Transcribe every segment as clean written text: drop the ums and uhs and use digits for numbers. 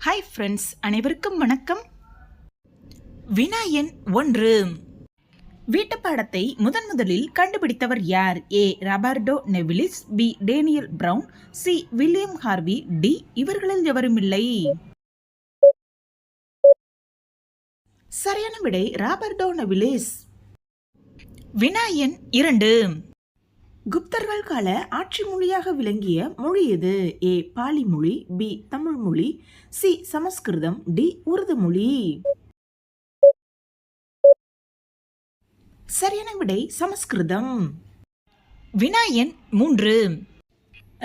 Hi friends, அனைவருக்கும் வணக்கம். வினா எண் 1. வீட்டுப்பாடத்தை முதலில் கண்டுபிடித்தவர் யார்? A. Roberto Nevilis, B. Daniel Brown, C. William Harvey, D. இவர்களில் எவரும் இல்லை. சரியான விடை ராபர்டோ நெவிலிஸ். வினா எண் 2. குப்தர்கள் கால ஆட்சி மொழியாக விளங்கிய மொழி எது? ஏ. பாலி மொழி, பி. தமிழ் மொழி, சி. சமஸ்கிருதம், டி. உருது மொழி. சரியான விடை சமஸ்கிருதம். வினா எண் 3.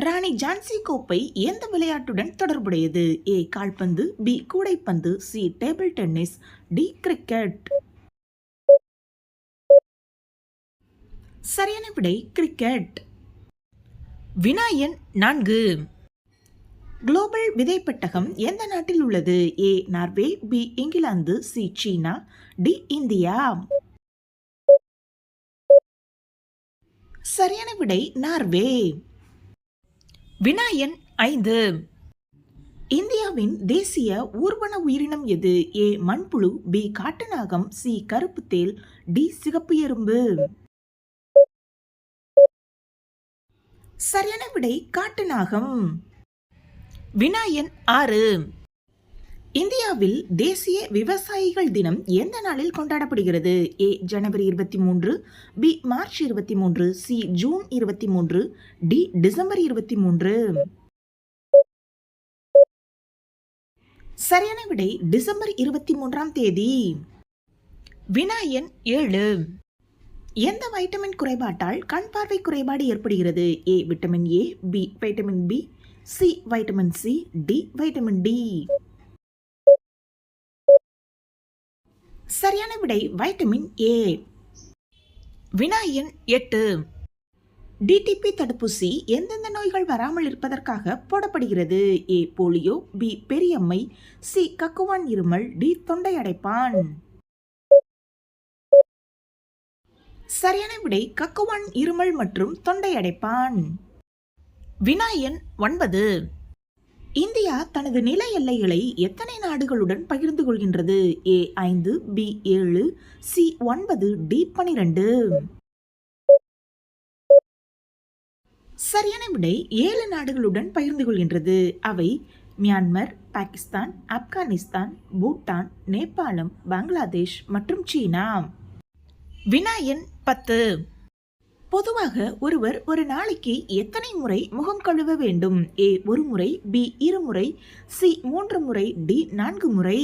ராணி ஜான்சி கோப்பை எந்த விளையாட்டுடன் தொடர்புடையது? ஏ. கால்பந்து, பி. கூடைப்பந்து, C. Table tennis, D. Cricket. சரியான விடை கிரிக்கெட். வினா எண் 4. குளோபல் விதை பெட்டகம் எந்த நாட்டில் உள்ளது? ஏ. Norway, B. இங்கிலாந்து, சி. சீனா, டி. இந்தியா. சரியான விடை நார்வே. வினா எண் 5. இந்தியாவின் தேசிய ஊர்வன உயிரினம் எது? ஏ. மண்புழு, பி. காட்டுநாகம், சி. கருப்பு தேல், டி. சிகப்பு எறும்பு. சரியான விடை காட்டுநாகம். வினா எண் 6. இந்தியாவில் தேசிய விவசாயிகள் தினம் எந்த நாளில் கொண்டாடப்படுகிறது? ஏ. ஜனவரி 23, B. March 23, C. June 23, D. December 23. சரியான விடை டிசம்பர் 23ஆம் தேதி. வினா எண் 7. எந்த வைட்டமின் குறைபாட்டால் கண் பார்வை குறைபாடு ஏற்படுகிறது? A. Vitamin A, B. Vitamin B, C. Vitamin C, D. Vitamin D. சரியான விடை வைட்டமின் ஏ. வினா எண் 8. டிடிபி தடுப்பூசி எந்தெந்த நோய்கள் வராமல் இருப்பதற்காக போடப்படுகிறது? ஏ. Polio, B. பெரியம்மை, சி. கக்குவான் இருமல், டி. தொண்டை அடைப்பான். சரியான விடை கக்குவான் இருமல் மற்றும் தொண்டை அடைப்பான். வினா எண் 9. இந்தியா தனது நில எல்லைகளை எத்தனை நாடுகளுடன் பகிர்ந்து கொள்கின்றது? ஏ. 5, பி. 7, சி. 9, டி. 12. சரியான விடை 7 நாடுகளுடன் பகிர்ந்து கொள்கின்றது. அவை மியான்மர், பாகிஸ்தான், ஆப்கானிஸ்தான், பூட்டான், நேபாளம், பங்களாதேஷ் மற்றும் சீனா. வினா எண் 10. பொதுவாக ஒருவர் ஒரு நாளைக்கு எத்தனை முறை முகம் கழுவ வேண்டும்? ஏ. 1 முறை, பி. 2 முறை, சி. 3 முறை, டி. 4 முறை.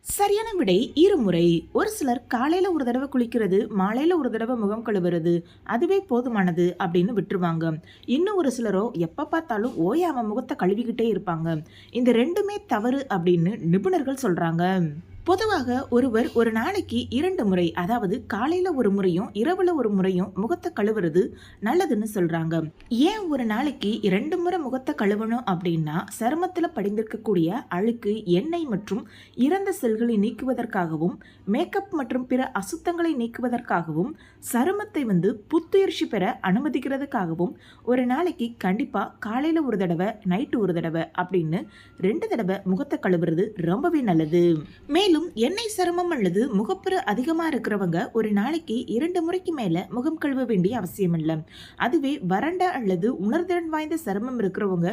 சரியான விடை 2 முறை. ஒரு சிலர் காலையில ஒரு தடவை குளிக்கிறது, மாலையில ஒரு தடவை முகம் கழுவுறது, அதுவே போதுமானது அப்படின்னு விட்டுருவாங்க. இன்னும் ஒரு சிலரோ எப்ப பார்த்தாலும் ஓயாம முகத்தை கழுவிக்கிட்டே இருப்பாங்க. இந்த ரெண்டுமே தவறு அப்படின்னு நிபுணர்கள் சொல்றாங்க. பொதுவாக ஒருவர் ஒரு நாளைக்கு 2 முறை, அதாவது காலையில ஒரு முறையும் இரவுல ஒரு முறையும் முகத்தை கழுவுறது நல்லதுன்னு சொல்றாங்க. ஏன் ஒரு நாளைக்கு 2 முறை முகத்தை கழுவணும் அப்படின்னா, சருமத்துல படிந்திருக்கக்கூடிய அழுக்கு, எண்ணெய் மற்றும் இறந்த செல்களை நீக்குவதற்காகவும், மேக்கப் மற்றும் பிற அசுத்தங்களை நீக்குவதற்காகவும், சருமத்தை புத்துணர்ச்சி பெற அனுமதிக்கிறதுக்காகவும் ஒரு நாளைக்கு கண்டிப்பா காலையில ஒரு தடவை, நைட்டு ஒரு தடவை அப்படின்னு 2 தடவை முகத்தை கழுவுறது ரொம்பவே நல்லது. மேலும் எண்ணெய் சருமம் அல்லது முகப்பரு அதிகமா இருக்கிறவங்க ஒரு நாளைக்கு 2 முறைக்கு மேல முகம் கழுவ வேண்டிய அவசியம் இல்லை. அதுவே வறண்ட அல்லது உணர்திறன் வாய்ந்த சருமம் இருக்கிறவங்க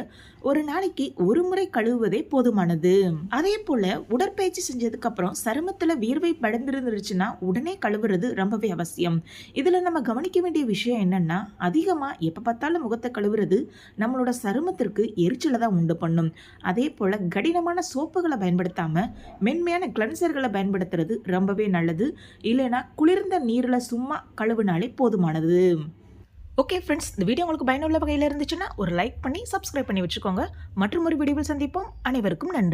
ஒரு நாளைக்கு 1 முறை கழுவுவதே போதுமானது. அதே போல உடற்பயிற்சி செஞ்சதுக்கு அப்புறம் சருமத்துல வியர்வை படர்ந்துருந்துருச்சுன்னா உடனே கழுவுறது ரொம்பவே அவசியம். இதுல நம்ம கவனிக்க வேண்டிய விஷயம் என்னன்னா, அதிகமா எப்ப பார்த்தாலும் முகத்தை கழுவுறது நம்மளோட சருமத்திற்கு எரிச்சலை தான் உண்டு பண்ணும். அதே போல கடினமான சோப்புகளை பயன்படுத்தாம மென்மையான கிளன்சர்களை பயன்படுத்துறது ரொம்பவே நல்லது. இல்லைனா குளிர்ந்த நீரில் சும்மா கழுவுனாலே போதுமானது. ஓகே ஃப்ரெண்ட்ஸ், இந்த வீடியோ உங்களுக்கு பயனுள்ள வகையில் இருந்துச்சுன்னா ஒரு லைக் பண்ணி சப்ஸ்கிரைப் பண்ணி வச்சுக்கோங்க. மற்றும் ஒரு வீடியோவில் சந்திப்போம். அனைவருக்கும் நன்றி.